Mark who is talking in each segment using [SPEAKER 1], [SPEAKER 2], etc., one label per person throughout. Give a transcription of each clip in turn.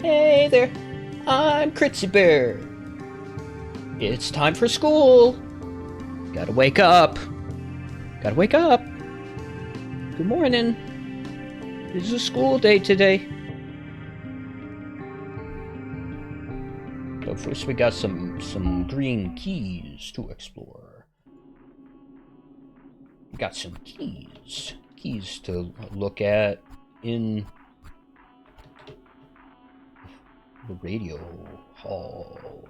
[SPEAKER 1] Hey there, I'm Critsy Bear. It's time for school. Gotta wake up. Gotta wake up. Good morning. It's a school day today. So first we got some green keys to explore. We got some keys. Keys to look at in the radio hall.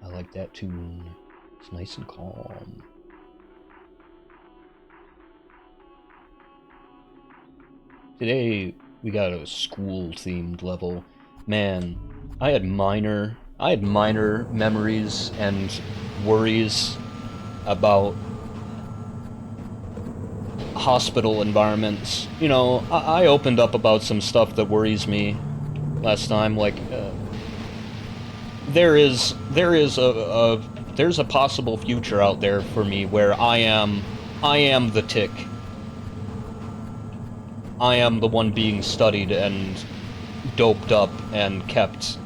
[SPEAKER 1] I like that tune. It's nice and calm. Today we got a school-themed level. Man, I had minor memories and worries about hospital environments. You know, I opened up about some stuff that worries me last time. Like, there's a possible future out there for me where I am the tick. I am the one being studied and doped up and kept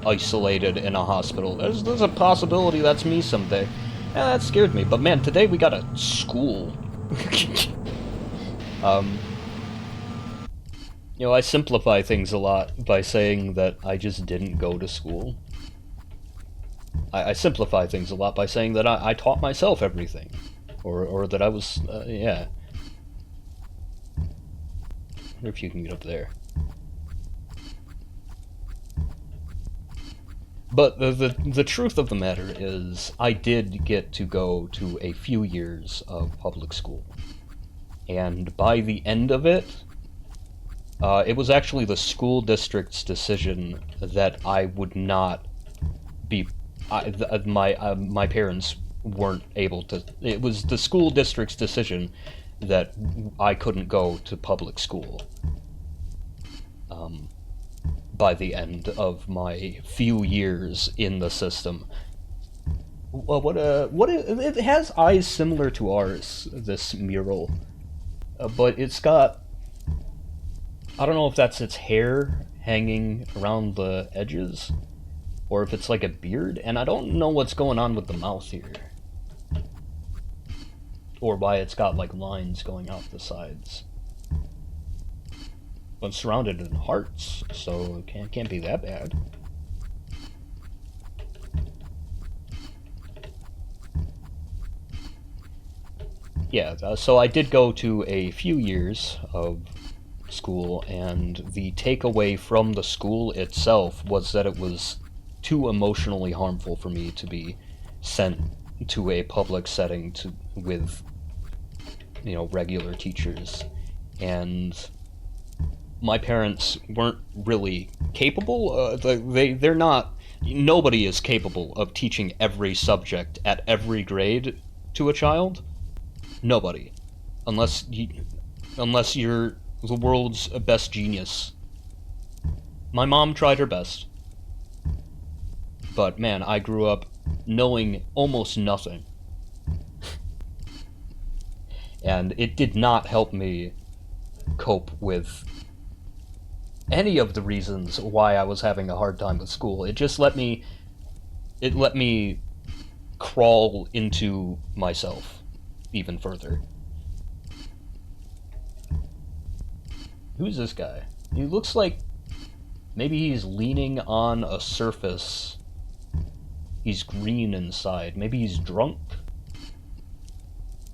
[SPEAKER 1] isolated in a hospital. There's a possibility that's me someday. Yeah, that scared me. But man, today we got a school. You know, I simplify things a lot by saying that I just didn't go to school. I simplify things a lot by saying that I taught myself everything. Or that I was, yeah. I wonder if you can get up there. But the truth of the matter is, I did get to go to a few years of public school. And by the end of it, it was actually the school district's decision that I would not be... my parents weren't able to... It was the school district's decision that I couldn't go to public school. By the end of my few years in the system. Well, it has eyes similar to ours, this mural. But it's got... I don't know if that's its hair hanging around the edges, or if it's like a beard, and I don't know what's going on with the mouth here. Or why it's got like lines going out the sides. But it's surrounded in hearts, so it can't be that bad. Yeah, so I did go to a few years of school, and the takeaway from the school itself was that it was too emotionally harmful for me to be sent to a public setting with, you know, regular teachers. And my parents weren't really capable. They're not... Nobody is capable of teaching every subject at every grade to a child. Nobody. Unless you're the world's best genius. My mom tried her best. But man, I grew up knowing almost nothing. And it did not help me cope with any of the reasons why I was having a hard time with school. It just let me crawl into myself even further. Who's this guy? He looks like maybe he's leaning on a surface. He's green inside. Maybe he's drunk.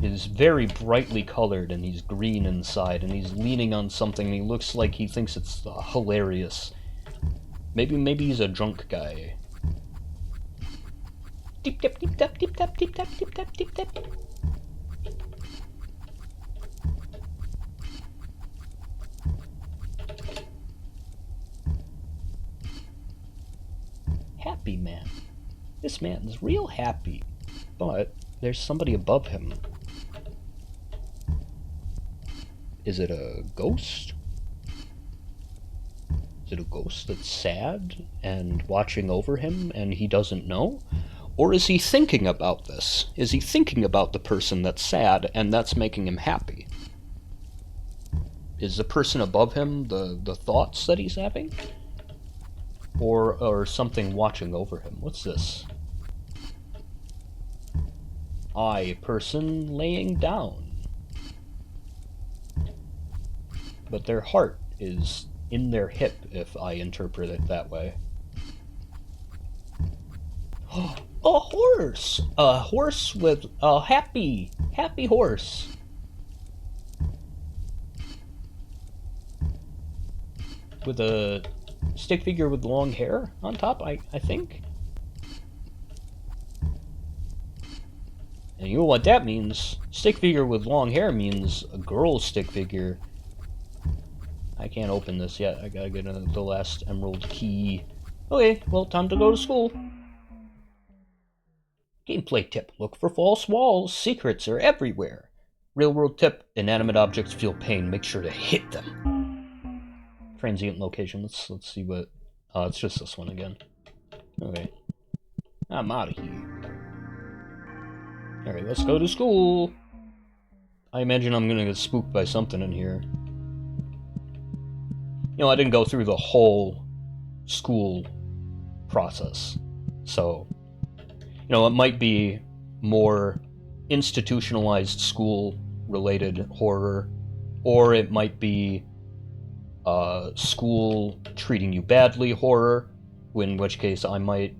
[SPEAKER 1] He's very brightly colored and he's green inside and he's leaning on something and he looks like he thinks it's hilarious. Maybe he's a drunk guy. Deep tap deep tap deep tap deep tap deep tap deep tap. Happy man. This man's real happy, but there's somebody above him. Is it a ghost? Is it a ghost that's sad and watching over him and he doesn't know? Or is he thinking about this? Is he thinking about the person that's sad and that's making him happy? Is the person above him the thoughts that he's having? Or something watching over him? What's this? Person laying down. But their heart is in their hip, if I interpret it that way. A horse! A horse with a happy horse. With a stick figure with long hair on top, I think. And you know what that means? Stick figure with long hair means a girl stick figure. I can't open this yet. I gotta get the last emerald key. Okay, well, time to go to school. Gameplay tip. Look for false walls. Secrets are everywhere. Real world tip. Inanimate objects feel pain. Make sure to hit them. Transient location. Let's see what... it's just this one again. Okay. I'm out of here. Alright, let's go to school. I imagine I'm gonna get spooked by something in here. You know, I didn't go through the whole school process. So, you know, it might be more institutionalized school-related horror, or it might be school treating you badly horror, in which case I might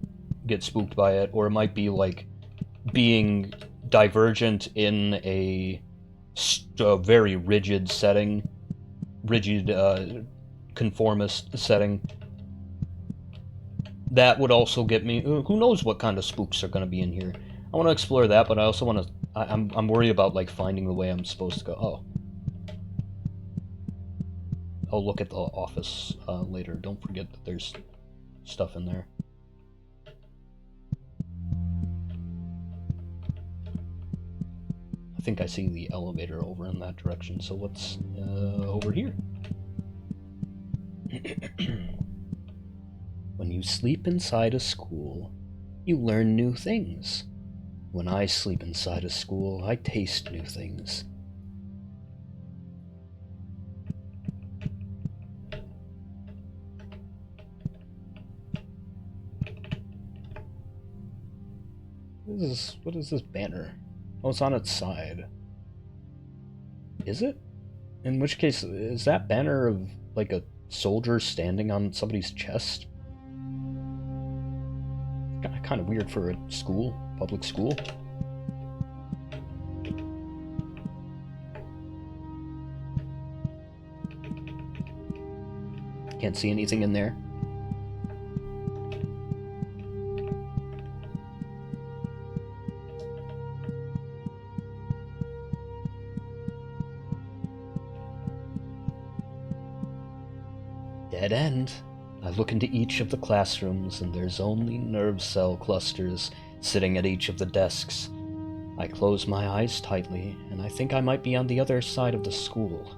[SPEAKER 1] get spooked by it, or it might be like being divergent in a very rigid setting, conformist setting. That would also get me. Who knows what kind of spooks are going to be in here? I want to explore that, but I also want to. I'm worried about like finding the way I'm supposed to go. Oh, I'll look at the office later. Don't forget that there's stuff in there. I think I see the elevator over in that direction. So what's over here? When you sleep inside a school, you learn new things. When I sleep inside a school, I taste new things. What is this banner? Oh, it's on its side. Is it? In which case, is that banner of like a soldier standing on somebody's chest? Kind of weird for a school, public school. Can't see anything in there. Dead end. I look into each of the classrooms, and there's only nerve cell clusters sitting at each of the desks. I close my eyes tightly, and I think I might be on the other side of the school.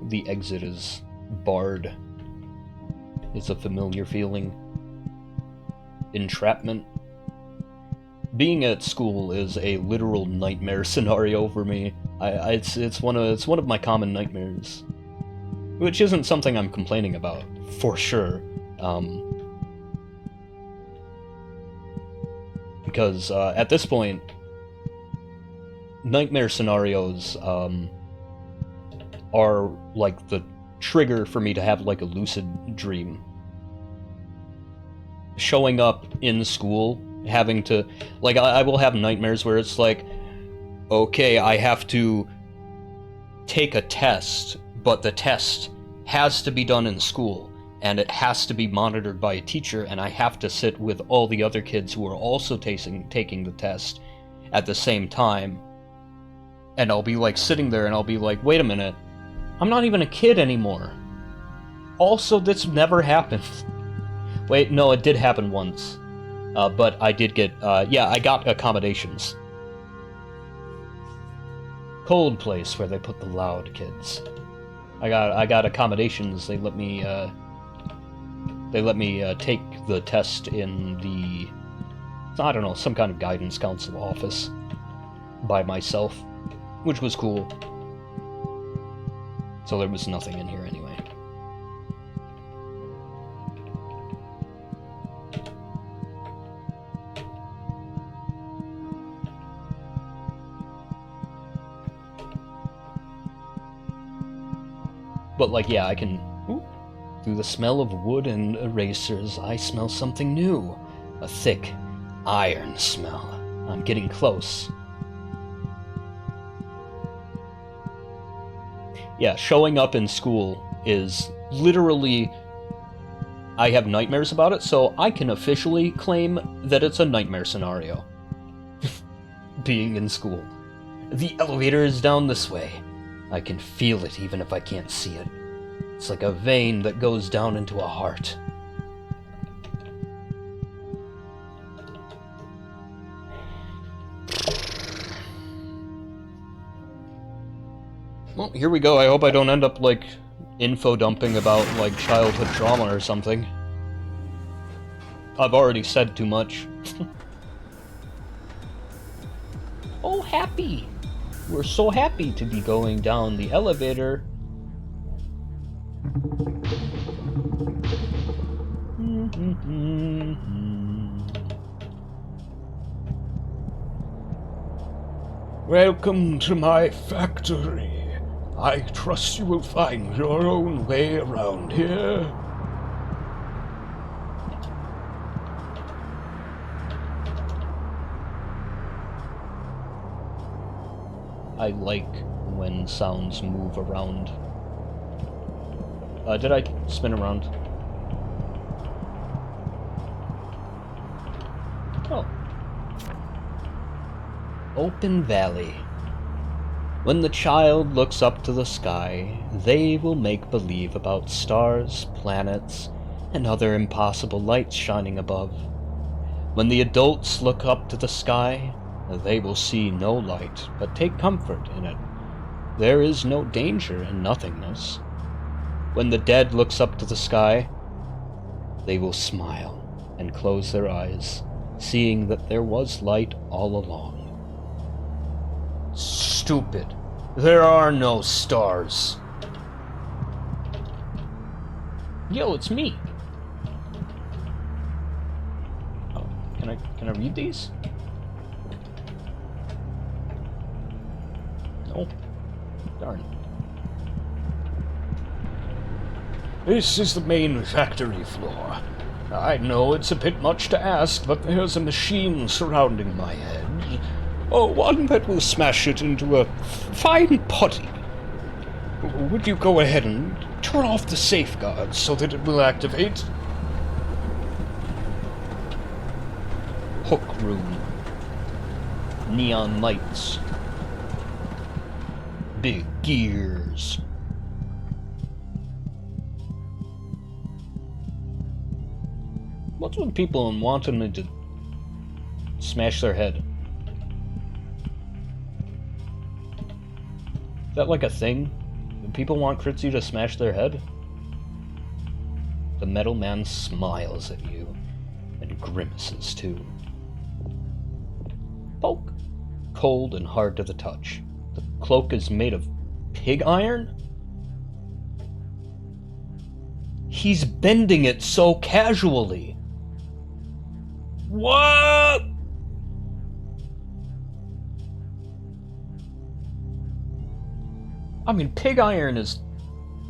[SPEAKER 1] The exit is barred. It's a familiar feeling. Entrapment. Being at school is a literal nightmare scenario for me. It's one of my common nightmares, which isn't something I'm complaining about, for sure. Because at this point, nightmare scenarios are like the trigger for me to have like a lucid dream. Showing up in school, having to, like, I will have nightmares where it's like, okay, I have to take a test, but the test has to be done in school, and it has to be monitored by a teacher, and I have to sit with all the other kids who are also taking the test at the same time. And I'll be like sitting there and I'll be like, wait a minute, I'm not even a kid anymore. Also, this never happened. Wait, no, it did happen once. But I did get, yeah, I got accommodations. Cold place where they put the loud kids. I got accommodations. They let me take the test in the, I don't know, some kind of guidance council office. by myself, which was cool. So there was nothing in here anyway. But like, yeah, I can... Ooh, through the smell of wood and erasers, I smell something new. A thick, iron smell. I'm getting close. Yeah, showing up in school is literally... I have nightmares about it, so I can officially claim that it's a nightmare scenario. Being in school. The elevator is down this way. I can feel it even if I can't see it. It's like a vein that goes down into a heart. Well, here we go. I hope I don't end up, like, info dumping about, like, childhood trauma or something. I've already said too much. Oh, happy! We're so happy to be going down the elevator.
[SPEAKER 2] Welcome to my factory. I trust you will find your own way around here.
[SPEAKER 1] I like when sounds move around. Did I spin around? Oh. Open Valley. When the child looks up to the sky, they will make believe about stars, planets, and other impossible lights shining above. When the adults look up to the sky, they will see no light, but take comfort in it. There is no danger in nothingness. When the dead looks up to the sky, they will smile and close their eyes, seeing that there was light all along. Stupid. There are no stars. Yo, it's me. Oh, can I read these? No. Darn.
[SPEAKER 2] This is the main factory floor. I know it's a bit much to ask, but there's a machine surrounding my head. Oh, one that will smash it into a fine putty. Would you go ahead and turn off the safeguards so that it will activate?
[SPEAKER 1] Hook room. Neon lights. Big gears. What's with people and wanting to smash their head? Is that like a thing? Do people want Critsy to smash their head? The metal man smiles at you and grimaces too. Poke. Cold and hard to the touch. The cloak is made of pig iron? He's bending it so casually. What? I mean, pig iron is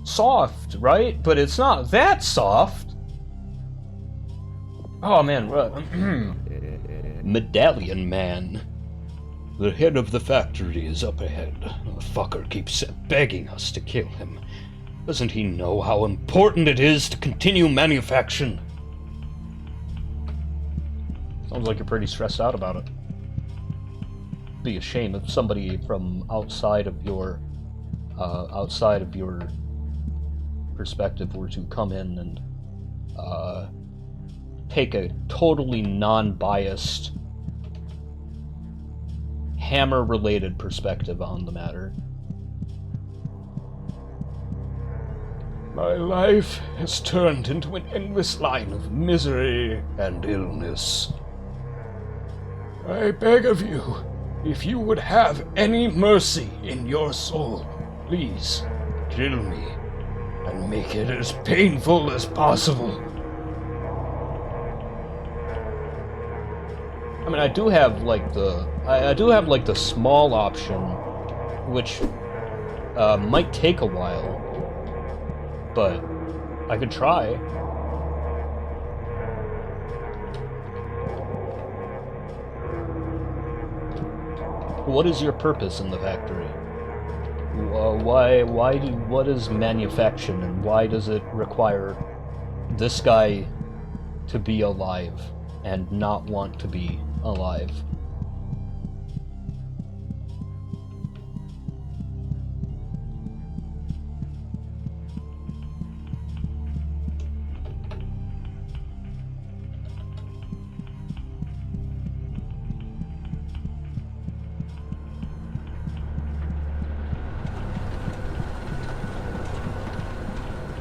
[SPEAKER 1] soft, right? But it's not that soft. Oh, man. Medallion Man.
[SPEAKER 2] The head of the factory is up ahead. The fucker keeps begging us to kill him. Doesn't he know how important it is to continue manufacturing?
[SPEAKER 1] Sounds like you're pretty stressed out about it. Be a shame if somebody from outside of your perspective were to come in and take a totally non-biased, Hammer-related perspective on the matter.
[SPEAKER 2] My life has turned into an endless line of misery and illness. I beg of you, If you would have any mercy in your soul, please kill me and make it as painful as possible.
[SPEAKER 1] I mean, I do have like the small option, which might take a while, but I could try. What is your purpose in the factory? What is manufacturing, and why does it require this guy to be alive and not want to be alive?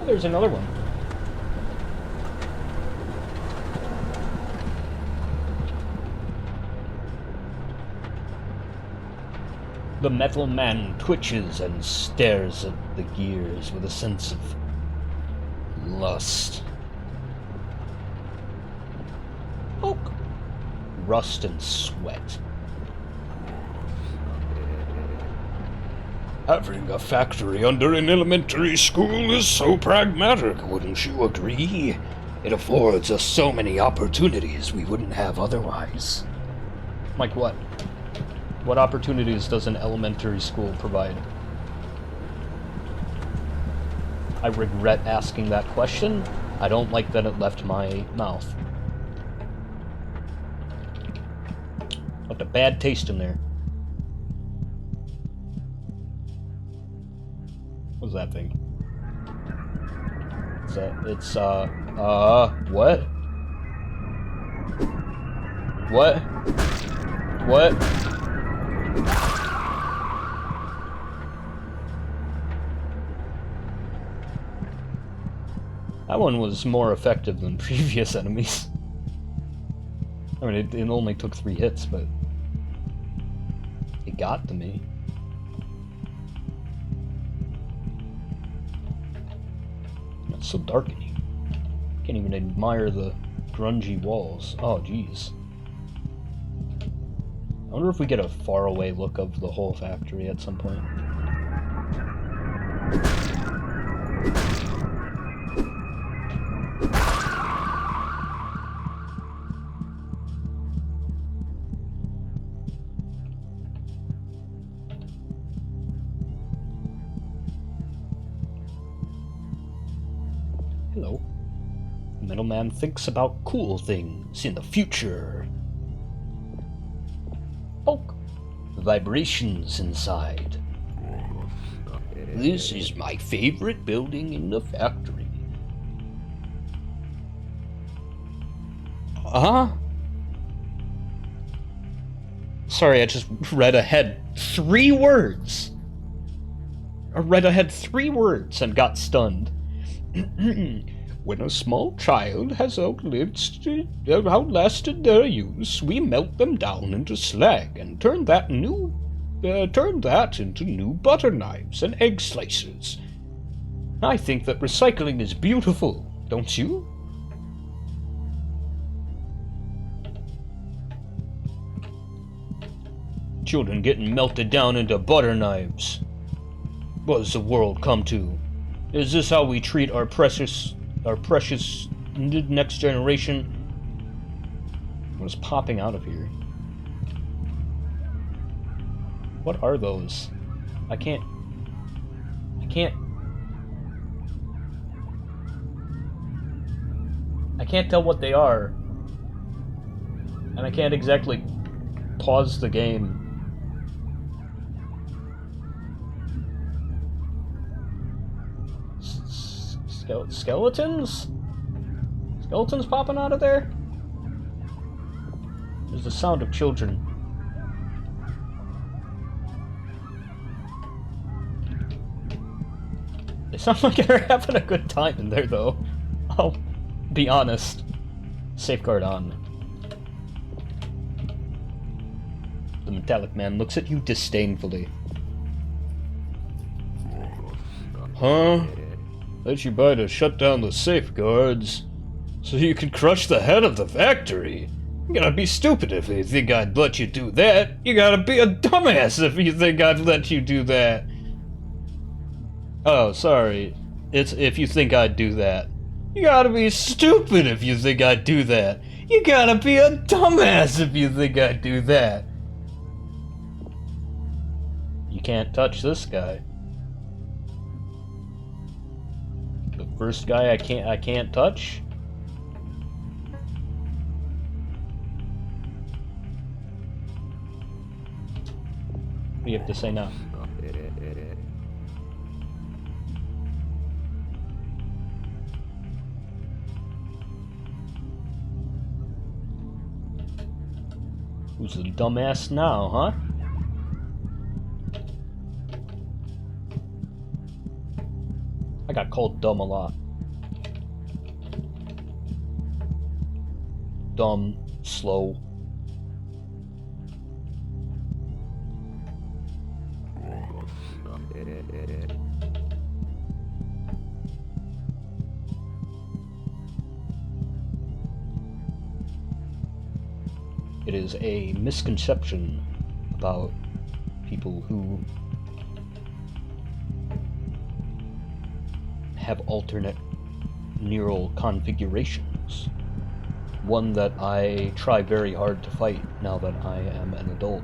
[SPEAKER 1] Oh, there's another one. The metal man twitches and stares at the gears with a sense of lust. Oak. Rust and sweat.
[SPEAKER 2] Having a factory under an elementary school is so pragmatic, wouldn't you agree? It affords us so many opportunities we wouldn't have otherwise.
[SPEAKER 1] Like what? What opportunities does an elementary school provide? I regret asking that question. I don't like that it left my mouth. Left a bad taste in there. What's that thing? What? What? What? That one was more effective than previous enemies. I mean, it only took 3 hits, but it got to me. It's so dark in here. Can't even admire the grungy walls. Oh, jeez. I wonder if we get a faraway look of the whole factory at some point. Hello. The middleman thinks about cool things in the future. Poke. Vibrations inside. This is my favorite building in the factory. Sorry, I just read ahead 3 words. I read ahead 3 words and got stunned. When a small child has outlasted their use, we melt them down into slag and turn that into new butter knives and egg slicers. I think that recycling is beautiful, don't you? Children getting melted down into butter knives. What does the world come to? Is this how we treat our precious next generation? What is popping out of here? What are those? I can't tell what they are. And I can't exactly pause the game. Skeletons? Skeletons popping out of there? There's the sound of children. They sound like they're having a good time in there, though. I'll be honest. Safeguard on. The metallic man looks at you disdainfully.
[SPEAKER 2] Huh? Let you by to shut down the safeguards so you can crush the head of the factory. You gotta be stupid if you think I'd let you do that. You gotta be a dumbass if you think I'd let you do that.
[SPEAKER 1] Oh, sorry. It's if you think I'd do that.
[SPEAKER 2] You gotta be stupid if you think I'd do that. You gotta be a dumbass if you think I'd do that.
[SPEAKER 1] You can't touch this guy. The first guy I can't touch? What do you have to say now? Who's the dumbass now, huh? I got called dumb a lot. Dumb, slow. It is a misconception about people who have alternate neural configurations. One that I try very hard to fight now that I am an adult.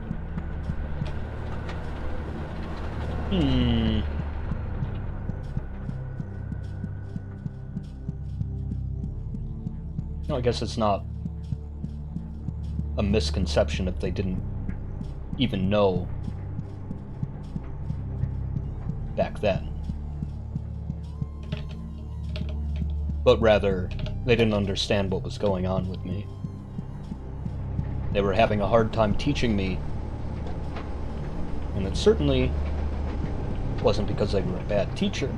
[SPEAKER 1] No, I guess it's not a misconception if they didn't even know back then. But rather, they didn't understand what was going on with me. They were having a hard time teaching me, and it certainly wasn't because they were a bad teacher.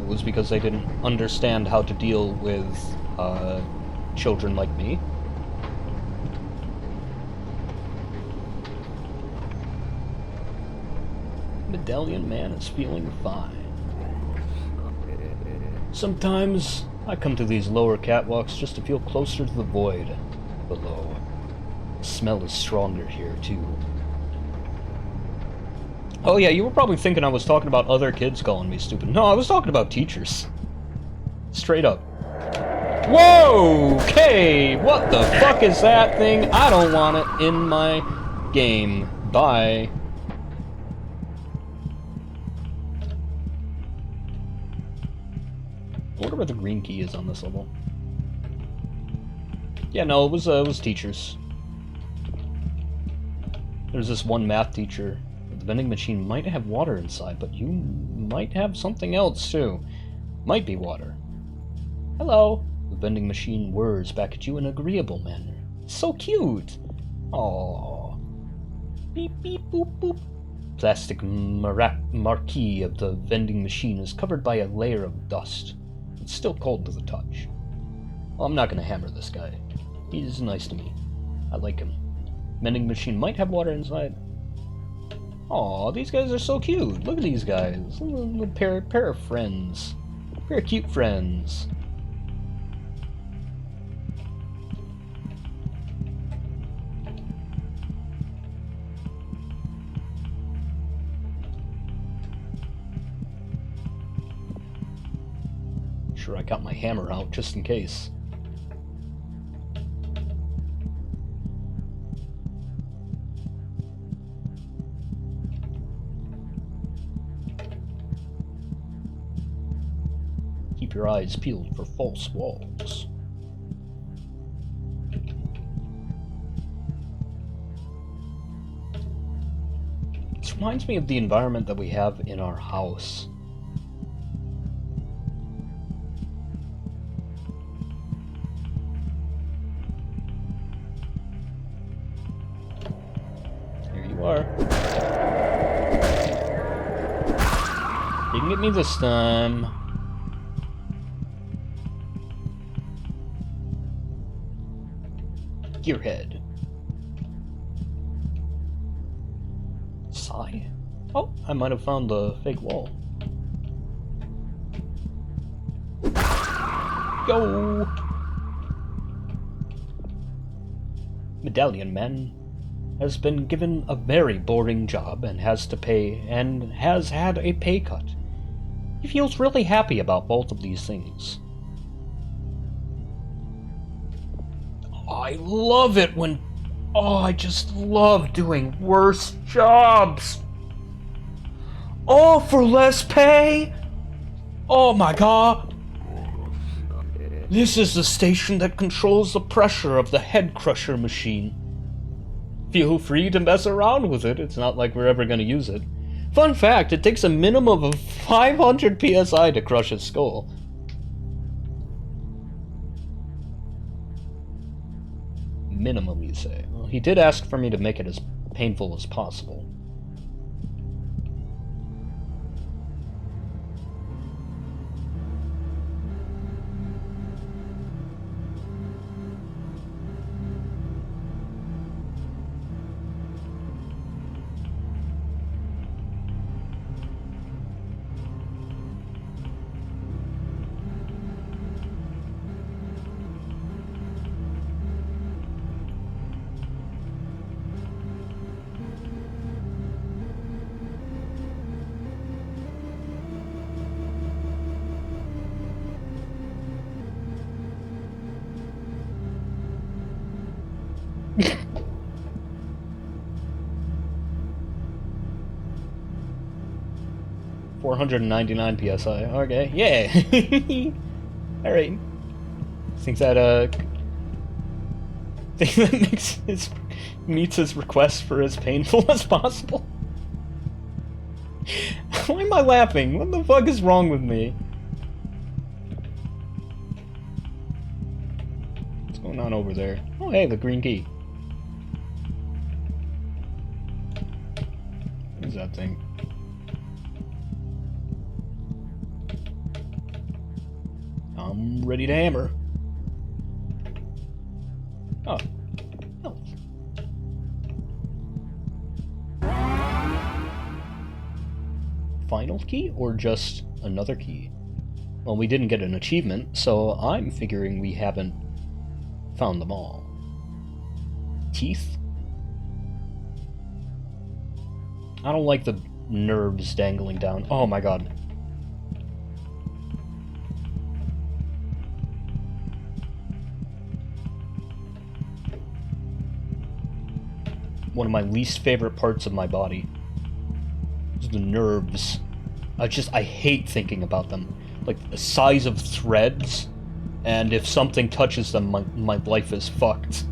[SPEAKER 1] It was because they didn't understand how to deal with children like me. Medallion Man is feeling fine. Sometimes I come to these lower catwalks just to feel closer to the void below. The smell is stronger here, too. Oh yeah, you were probably thinking I was talking about other kids calling me stupid. No, I was talking about teachers. Straight up. Whoa! Okay! What the fuck is that thing? I don't want it in my game. Bye. I wonder where the green key is on this level. Yeah, no, it was teachers. There's this one math teacher. The vending machine might have water inside, but you might have something else too. Might be water. Hello. The vending machine whirs back at you in an agreeable manner. So cute. Aww. Beep beep boop boop. Plastic marquee of the vending machine is covered by a layer of dust. It's still cold to the touch. Well, I'm not gonna hammer this guy. He's nice to me. I like him. Vending machine might have water inside. Aw, these guys are so cute. Look at these guys. A little pair of friends. Pair of cute friends. Sure, I got my hammer out just in case. Keep your eyes peeled for false walls. This reminds me of the environment that we have in our house. Here you are. Didn't get me this time. Gearhead. I might have found the fake wall. Go! Medallion Man has been given a very boring job and has had a pay cut. He feels really happy about both of these things. I love it when... Oh, I just love doing worse jobs. Oh, for less pay? Oh my god. This is the station that controls the pressure of the head crusher machine. Feel free to mess around with it. It's not like we're ever going to use it. Fun fact, it takes a minimum of 500 psi to crush his skull. Minimum, you say? Well, he did ask for me to make it as painful as possible. $499 psi. Okay, yeah. All right. Think that think that meets his request for as painful as possible. Why am I laughing? What the fuck is wrong with me? What's going on over there? Oh, hey, the green key. What is that thing? I'm ready to hammer. Oh. Oh. Final key or just another key? Well, we didn't get an achievement, so I'm figuring we haven't found them all. Teeth? I don't like the nerves dangling down. Oh my god. One of my least favorite parts of my body is the nerves. I hate thinking about them. Like the size of threads, and if something touches them, my life is fucked.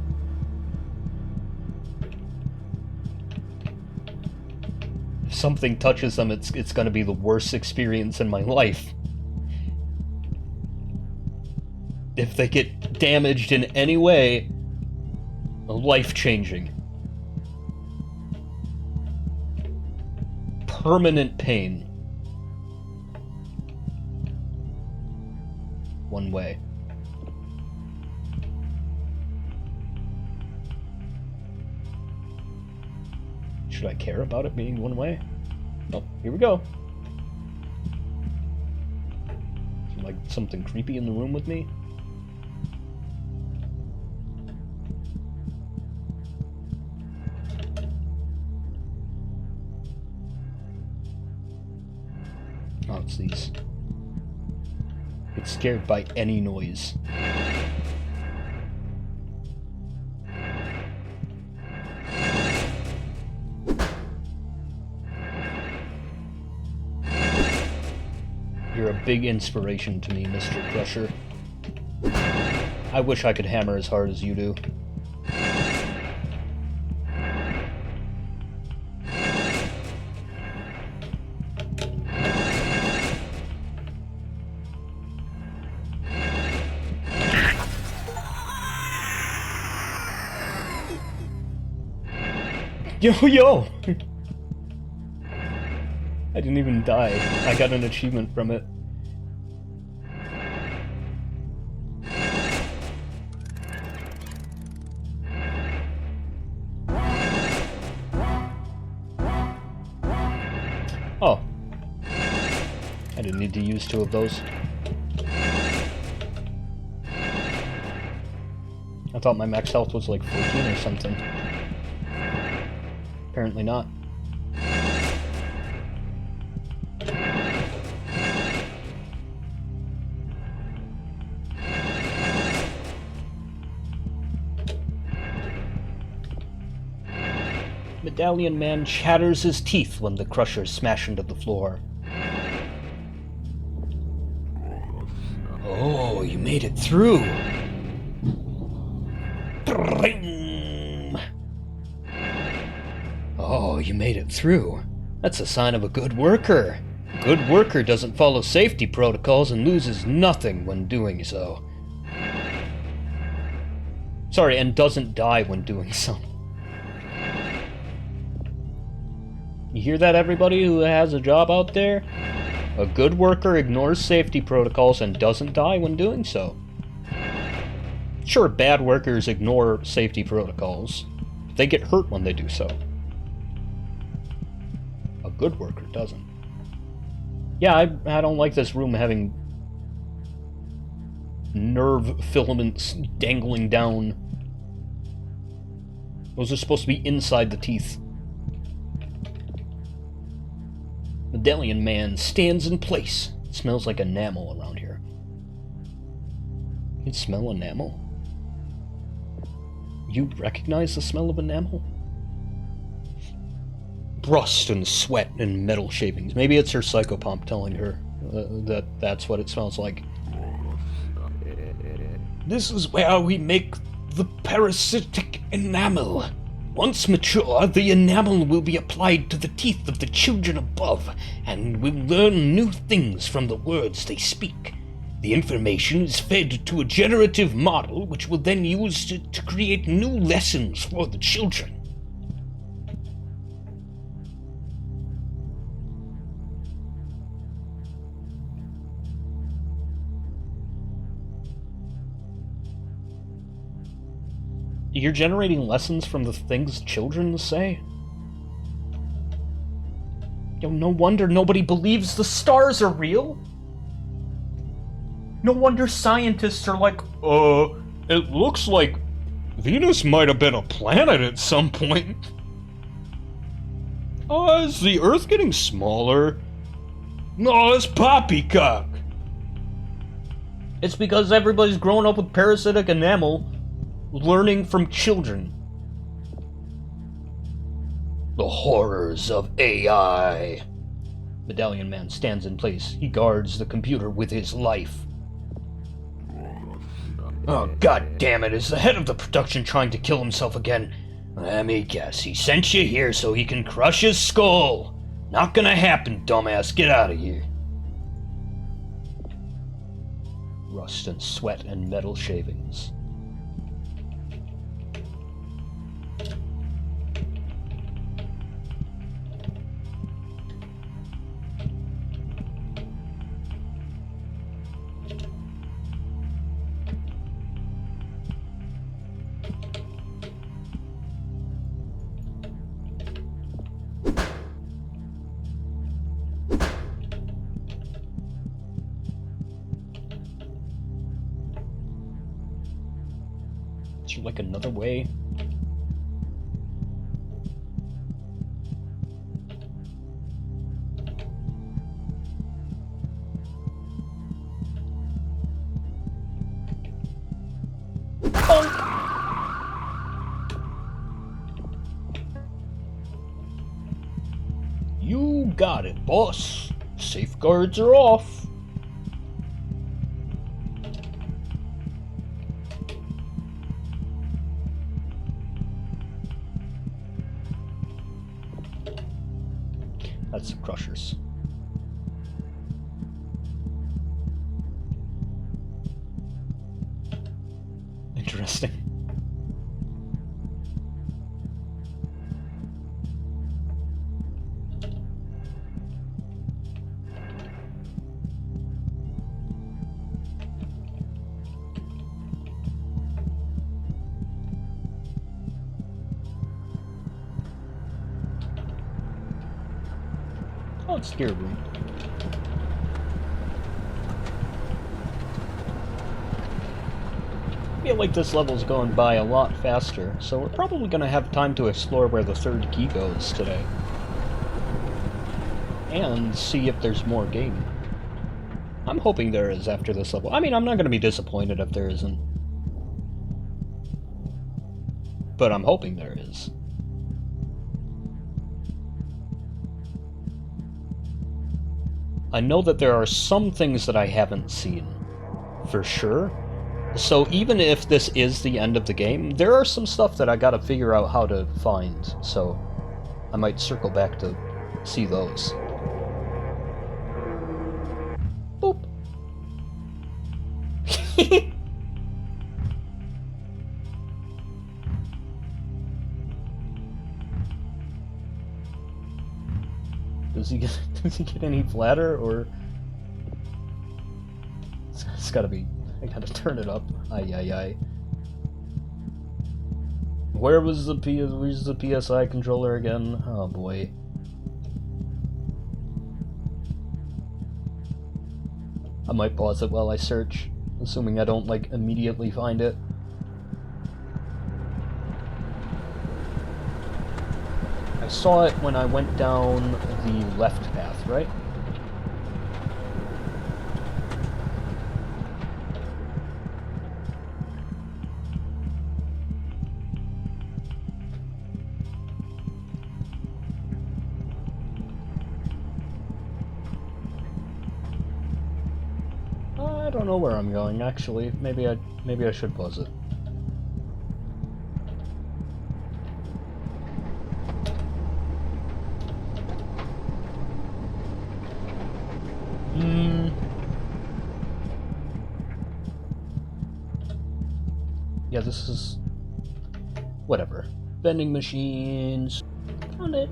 [SPEAKER 1] If something touches them, it's gonna be the worst experience in my life. If they get damaged in any way, life-changing. Permanent pain. One way. Should I care about it being one way? Oh, here we go. Is there like something creepy in the room with me? Oh, it's these. Get scared by any noise. You're a big inspiration to me, Mr. Crusher. I wish I could hammer as hard as you do. Yo! I didn't even die. I got an achievement from it. I didn't need to use 2 of those. I thought my max health was like 14 or something. Apparently not. Medallion Man chatters his teeth when the crushers smash into the floor. Oh, you made it through! Oh, you made it through. That's a sign of a good worker. A good worker doesn't follow safety protocols and loses nothing when doing so. Sorry, and doesn't die when doing so. You hear that, everybody who has a job out there? A good worker ignores safety protocols and doesn't die when doing so. Sure, bad workers ignore safety protocols. They get hurt when they do so. A good worker doesn't. Yeah, I don't like this room having nerve filaments dangling down. Those are supposed to be inside the teeth. Medallion Man stands in place. It smells like enamel around here. You can smell enamel? You recognize the smell of enamel? Rust and sweat and metal shavings. Maybe it's her psychopomp telling her that that's what it smells like.
[SPEAKER 2] This is where we make the parasitic enamel. Once mature, the enamel will be applied to the teeth of the children above, and will learn new things from the words they speak. The information is fed to a generative model, which will then use it to create new lessons for the children.
[SPEAKER 1] You're generating lessons from the things children say? Yo, no wonder nobody believes the stars are real. No wonder scientists are like,
[SPEAKER 2] It looks like Venus might have been a planet at some point. Is the Earth getting smaller? No, it's poppycock.
[SPEAKER 1] it's because everybody's growing up with parasitic enamel, learning from children. The horrors of AI. Medallion Man stands in place. He guards the computer with his life. Oh, god damn it, is the head of the production trying to kill himself again? Let me guess, he sent you here so he can crush his skull. Not gonna happen, dumbass, get out of here. Rust and sweat and metal shavings. Is there like another way? You got it, boss. Safeguards are off. That's the crushers. Interesting. Oh, it's the gear room. feel like this level's going by a lot faster, so we're probably going to have time to explore where the third key goes today. And see if there's more game. I'm hoping there is after this level. I mean, I'm not going to be disappointed if there isn't. But I'm hoping there is. I know that there are some things that I haven't seen, for sure. So even if this is the end of the game, there are some stuff that I gotta figure out how to find, so I might circle back to see those. Boop. Does he get any flatter, or it's gotta be? I gotta turn it up. Ay ay ay. Where's the PSI controller again? Oh boy. I might pause it while I search, assuming I don't like immediately find it. I saw it when I went down the left path, right? I don't know where I'm going, actually. Maybe I should pause it. Yeah, this is... whatever. Vending machines... Found it.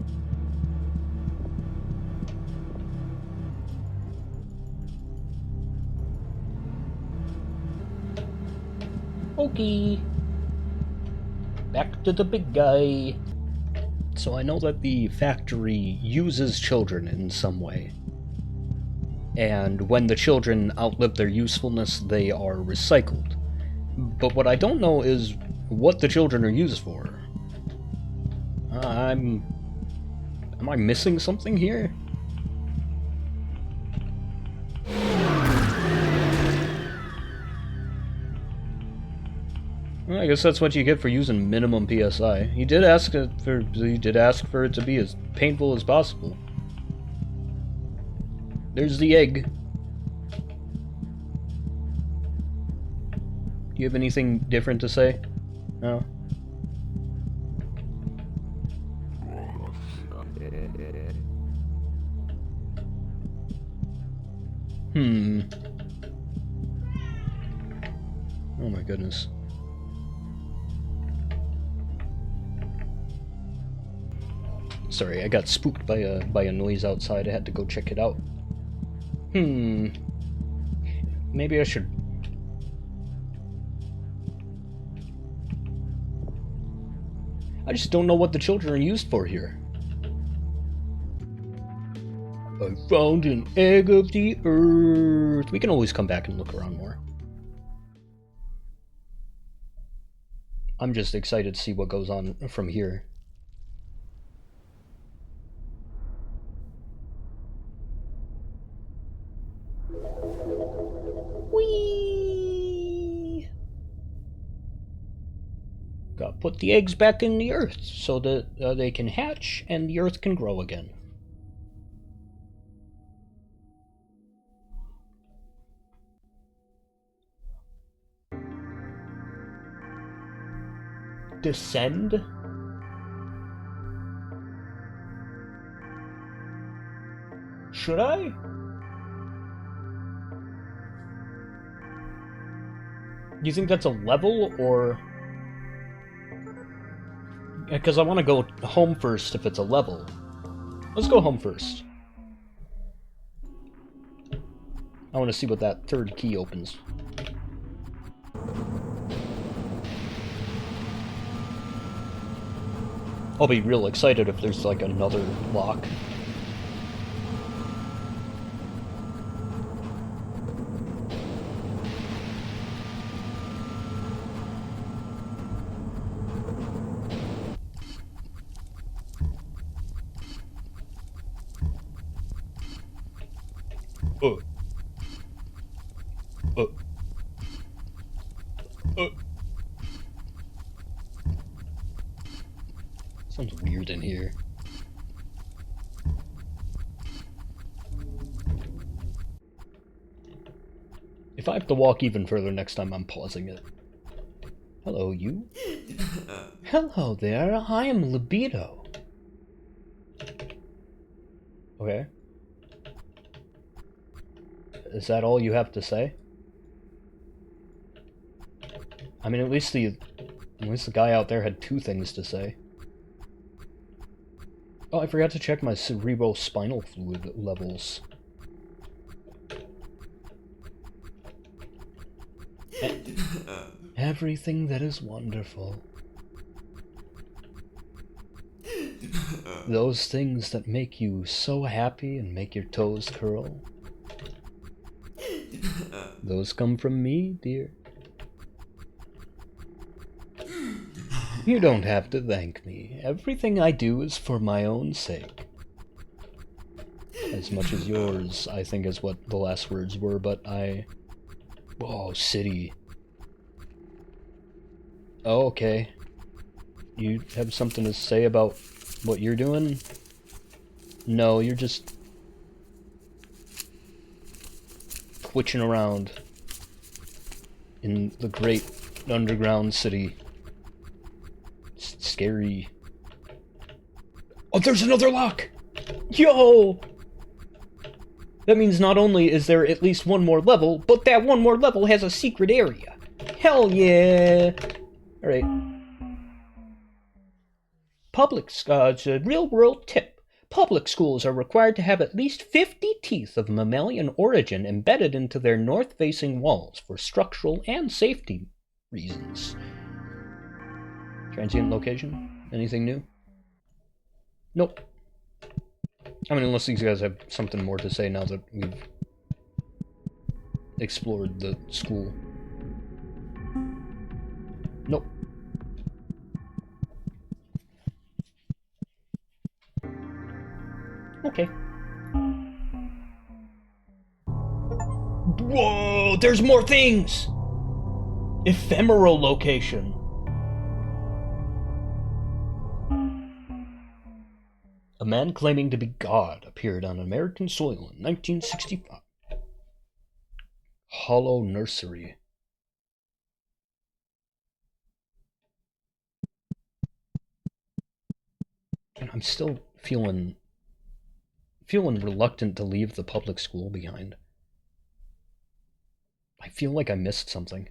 [SPEAKER 1] Okay. Back to the big guy. So I know that the factory uses children in some way. And when the children outlive their usefulness, they are recycled. But what I don't know is what the children are used for. Am I missing something here? Well, I guess that's what you get for using minimum PSI. He did ask for it to be as painful as possible. There's the egg. Do you have anything different to say? No? Oh my goodness. Sorry, I got spooked by a noise outside. I had to go check it out. Maybe I should... I just don't know what the children are used for here. I found an egg of the earth. We can always come back and look around more. I'm just excited to see what goes on from here. Whee! Gotta put the eggs back in the earth so that they can hatch and the earth can grow again. Descend? Should I? Do you think that's a level, or... Because I want to go home first if it's a level. Let's go home first. I want to see what that third key opens. I'll be real excited if there's like another lock. Uh. Uh. Sounds weird in here. If I have to walk even further next time, I'm pausing it. Hello, you? Hello there, I am Libido. Okay. Is that all you have to say? I mean, at least the guy out there had 2 things to say. Oh, I forgot to check my cerebrospinal fluid levels. Everything that is wonderful. Those things that make you so happy and make your toes curl. Those come from me, dear. You don't have to thank me. Everything I do is for my own sake. As much as yours, I think, is what the last words were, but Oh, city. Oh, okay. You have something to say about what you're doing? No, you're just twitching around in the great underground city. It's scary. Oh, there's another lock! Yo! That means not only is there at least one more level, but that one more level has a secret area. Hell yeah! Alright. It's a real-world tip. Public schools are required to have at least 50 teeth of mammalian origin embedded into their north-facing walls for structural and safety reasons. Transient location? Anything new? Nope. I mean, unless these guys have something more to say now that we've explored the school. Nope. Okay. Whoa, there's more things! Ephemeral location. A man claiming to be God appeared on American soil in 1965. Hollow Nursery. And I'm still feeling reluctant to leave the public school behind. I feel like I missed something.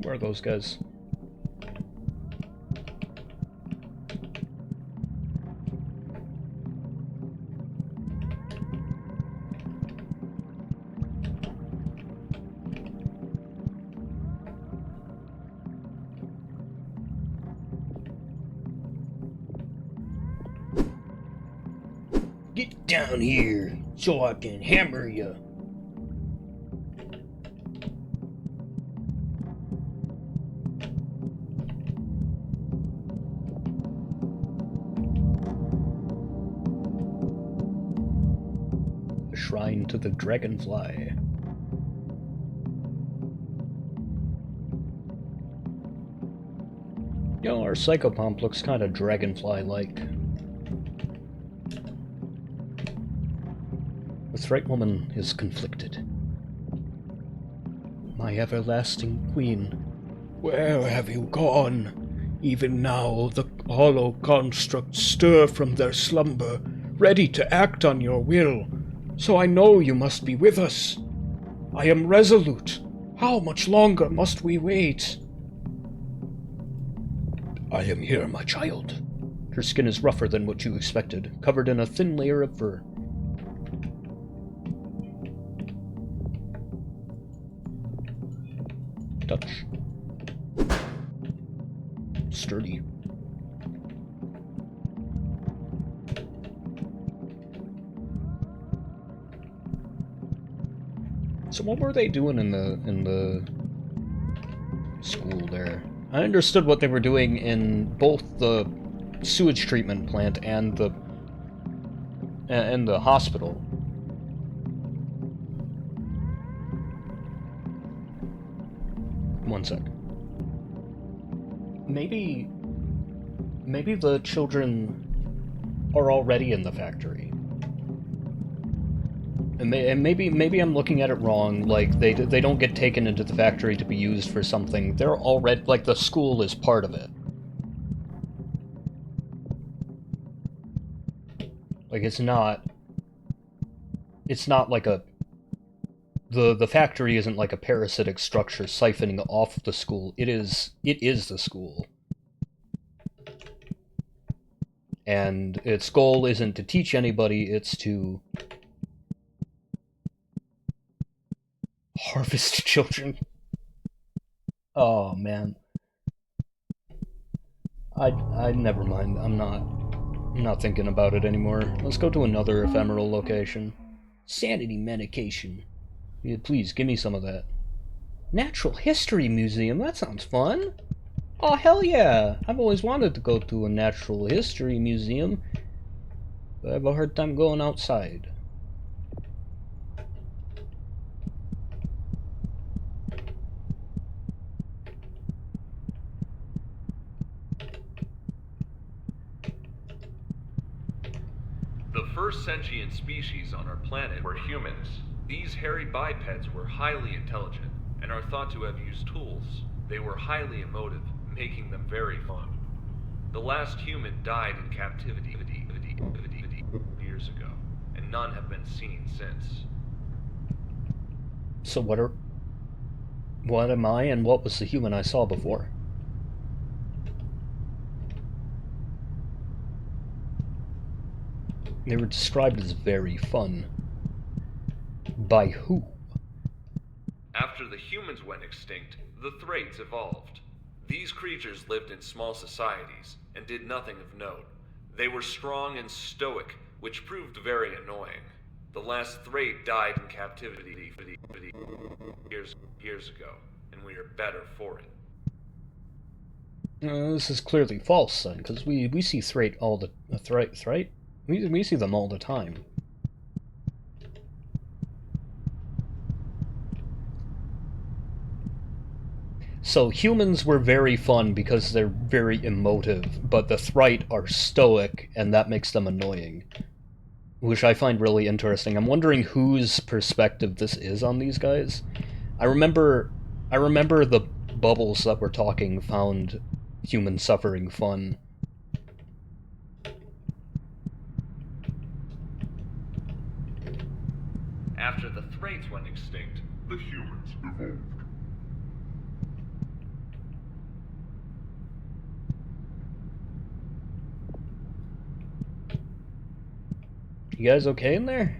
[SPEAKER 1] Where are those guys? Get down here so I can hammer you. Shrine to the Dragonfly. You know, our Psychopomp looks kind of Dragonfly-like. The Threat Woman is conflicted. My everlasting queen, where have you gone? Even now the hollow constructs stir from their slumber, ready to act on your will. So I know you must be with us. I am resolute. How much longer must we wait? I am here, my child. Her skin is rougher than what you expected, covered in a thin layer of fur. Touch. Sturdy. So what were they doing in the school there? I understood what they were doing in both the sewage treatment plant and the hospital. One sec. Maybe the children are already in the factory. And maybe I'm looking at it wrong, like, they don't get taken into the factory to be used for something. They're already, like, the school is part of it. Like, it's not like a... The factory isn't like a parasitic structure siphoning off the school. It is the school. And its goal isn't to teach anybody, it's to harvest children. Oh, man. I never mind. I'm not thinking about it anymore. Let's go to another ephemeral location. Sanity medication. Yeah, please, give me some of that. Natural History Museum, that sounds fun. Oh, hell yeah! I've always wanted to go to a natural history museum, but I have a hard time going outside.
[SPEAKER 3] The first sentient species on our planet were humans. These hairy bipeds were highly intelligent and are thought to have used tools. They were highly emotive, making them very fun. The last human died in captivity years ago, and none have been seen since.
[SPEAKER 1] So what am I, and what was the human I saw before? They were described as very fun. By who?
[SPEAKER 3] After the humans went extinct, the Thraits evolved. These creatures lived in small societies and did nothing of note. They were strong and stoic, which proved very annoying. The last Thrate died in captivity years ago, and we are better for it.
[SPEAKER 1] This is clearly false, then, because we see Thrate all the... Thrate? We see them all the time. So humans were very fun because they're very emotive, but the Thrite are stoic, and that makes them annoying. Which I find really interesting. I'm wondering whose perspective this is on these guys. I remember the bubbles that were talking found human suffering fun.
[SPEAKER 3] After the Thraits went extinct, the humans evolved.
[SPEAKER 1] You guys okay in there?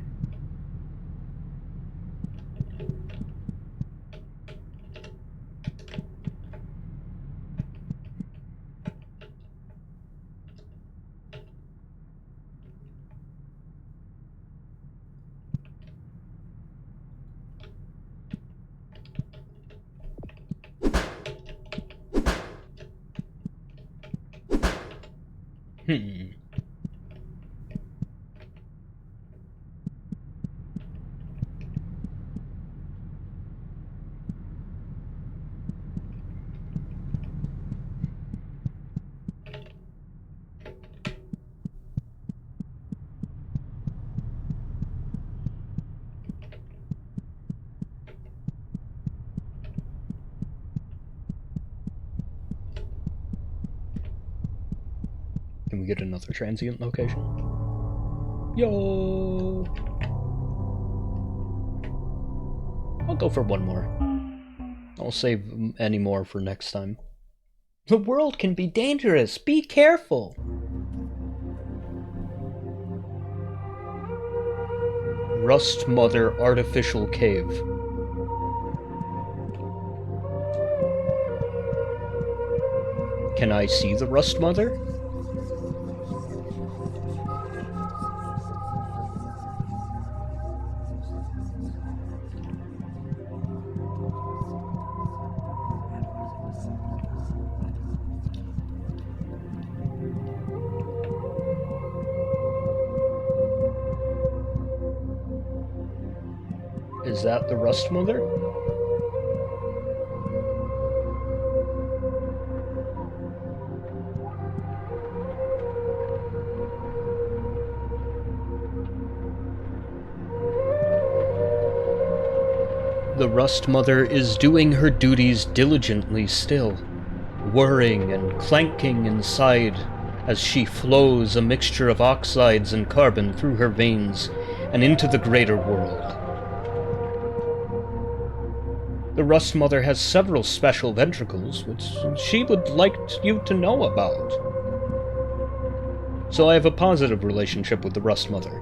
[SPEAKER 1] Can we get another transient location? Yo! I'll go for one more. I'll save any more for next time. The world can be dangerous. Be careful. Rust Mother Artificial Cave. Can I see the Rust Mother? Is that the Rust Mother? The Rust Mother is doing her duties diligently still, whirring and clanking inside as she flows a mixture of oxides and carbon through her veins and into the greater world. The Rust Mother has several special ventricles, which she would like you to know about. So I have a positive relationship with the Rust Mother.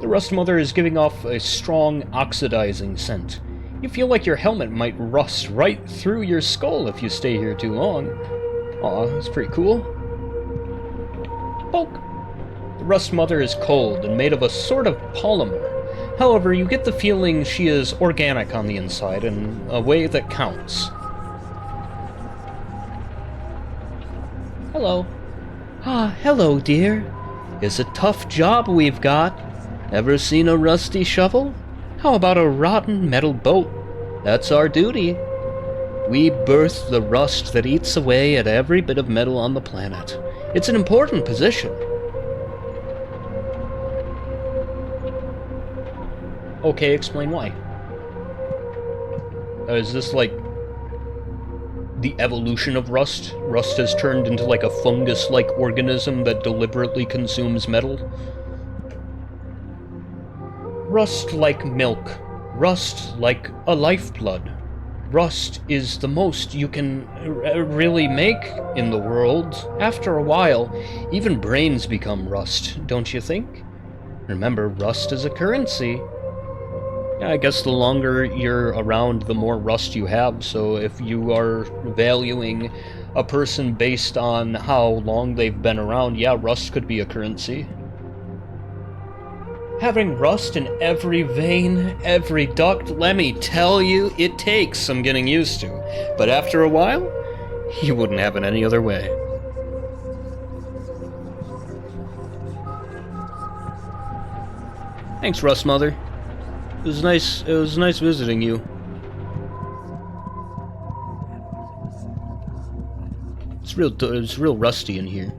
[SPEAKER 1] The Rust Mother is giving off a strong oxidizing scent. You feel like your helmet might rust right through your skull if you stay here too long. Aw, that's pretty cool. Poke! The Rust Mother is cold and made of a sort of polymer. However, you get the feeling she is organic on the inside in a way that counts. Hello. Ah, hello, dear. It's a tough job we've got. Ever seen a rusty shovel? How about a rotten metal boat? That's our duty. We birth the rust that eats away at every bit of metal on the planet. It's an important position. Okay, explain why. Is this like the evolution of rust? Rust has turned into like a fungus-like organism that deliberately consumes metal? Rust like milk. Rust like a lifeblood. Rust is the most you can really make in the world. After a while, even brains become rust, don't you think? Remember, rust is a currency. I guess the longer you're around, the more rust you have, so if you are valuing a person based on how long they've been around, yeah, rust could be a currency. Having rust in every vein, every duct, let me tell you, it takes some getting used to. But after a while, you wouldn't have it any other way. Thanks, Rust Mother. It was nice visiting you. It's real rusty in here.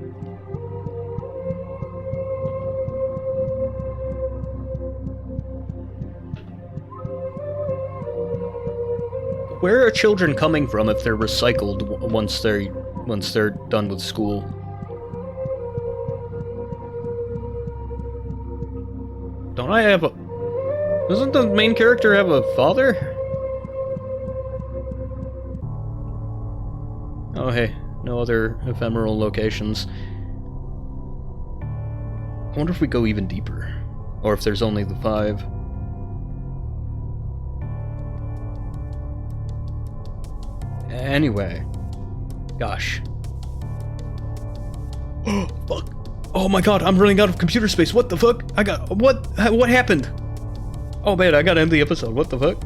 [SPEAKER 1] Where are children coming from if they're recycled once they're done with school? Don't I have a... Doesn't the main character have a father? Oh hey, no other ephemeral locations. I wonder if we go even deeper. Or if there's only the 5. Anyway. Gosh. Oh, fuck. Oh my god, I'm running out of computer space. What the fuck? What happened? Oh man, I gotta end the episode. What the fuck?